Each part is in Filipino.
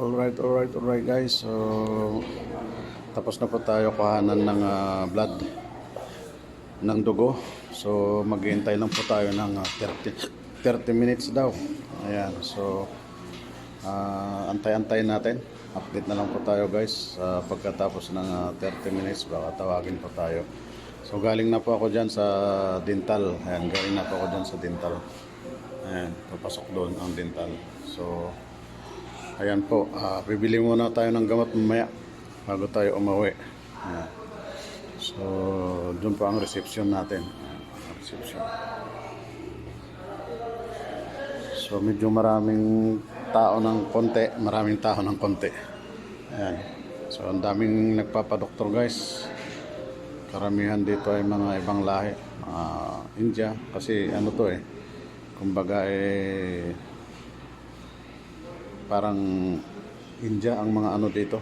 Alright guys. So tapos na po tayo kuhanan ng blood ng dugo. So maghihintay lang po tayo ng 30 minutes daw. Ayan. So antay-antay natin. Update na lang po tayo guys. Pagkatapos ng 30 minutes baka tawagin po tayo. So galing na po ako dyan sa dental. Ayan, galing na po ako dyan sa dental. Ayan, papasok doon ang dental. So ayan po, bibili muna tayo ng gamot mamaya bago tayo umuwi. Ayan. So doon po ang reception natin. Ayan, reception. So medyo maraming tao ng konti. Ayan. So ang daming nagpapadoktor guys. Karamihan dito ay mga ibang lahi, India, kasi ano to kumbaga parang India ang mga ano dito.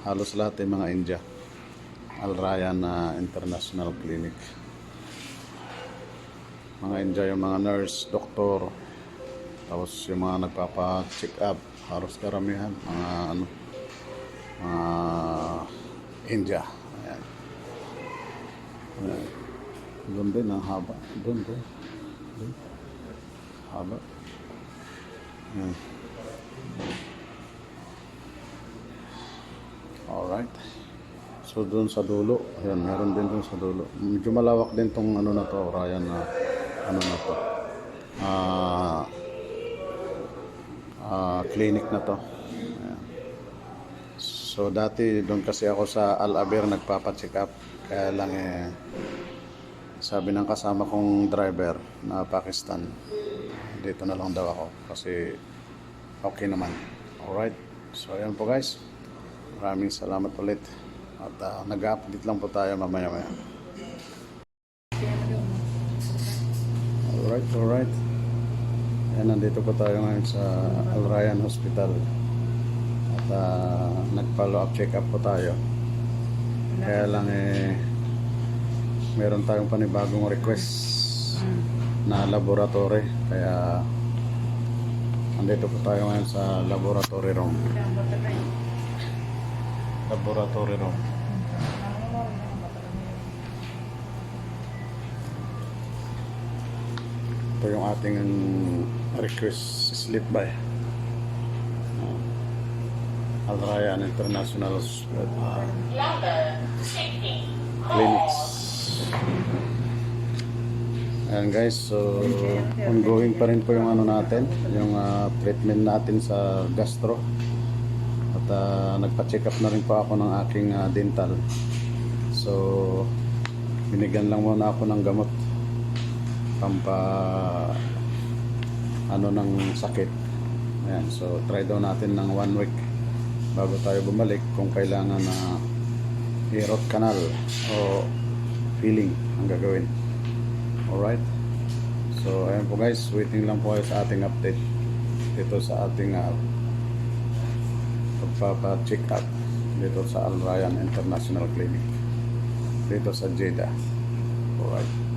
Halos lahat ay mga India. Al Rayyan International Clinic. Mga India yung mga nurse, doktor, tapos yung mga nagpapa-check up, halos karamihan mga ano, mga India. Ayan. Ayan. Doon din ang haba. Doon. Haba. Ayan. Alright. So doon sa dulo, ayan, meron din doon sa dulo. Medyo malawak din tong ano na to, Rayyan na ano na to. Clinic na to. Ayan. So dati doon kasi ako sa Al-Aber nagpapa-check up. Kaya lang sabi ng kasama kong driver na Pakistan, dito na lang daw ako kasi okay naman. Alright. So ayan po guys. Maraming salamat ulit. At nag-update lang po tayo mamaya-maya. Alright. Ayan, nandito po tayo ngayon sa Al Rayyan Hospital. At nag-follow up check up po tayo. Kaya lang meron tayong panibagong request na laboratory. Kaya nandito po tayo ngayon sa laboratory room. Ito yung ating request slip by Al Rayyan International Clinics. Ayan guys, so ongoing pa rin po yung ano natin, yung treatment natin sa gastro. At nagpa-check up na rin po ako ng aking dental. So binigyan lang muna ako ng gamot pampa ano ng sakit. Ayan, so try daw natin ng 1 week bago tayo bumalik kung kailangan na i-root canal o filling ang gagawin. Alright. So ayan po guys, waiting lang po kayo sa ating update dito sa ating pagpapa-check up dito sa Al Rayyan International Clinic dito sa Jeddah. Alright.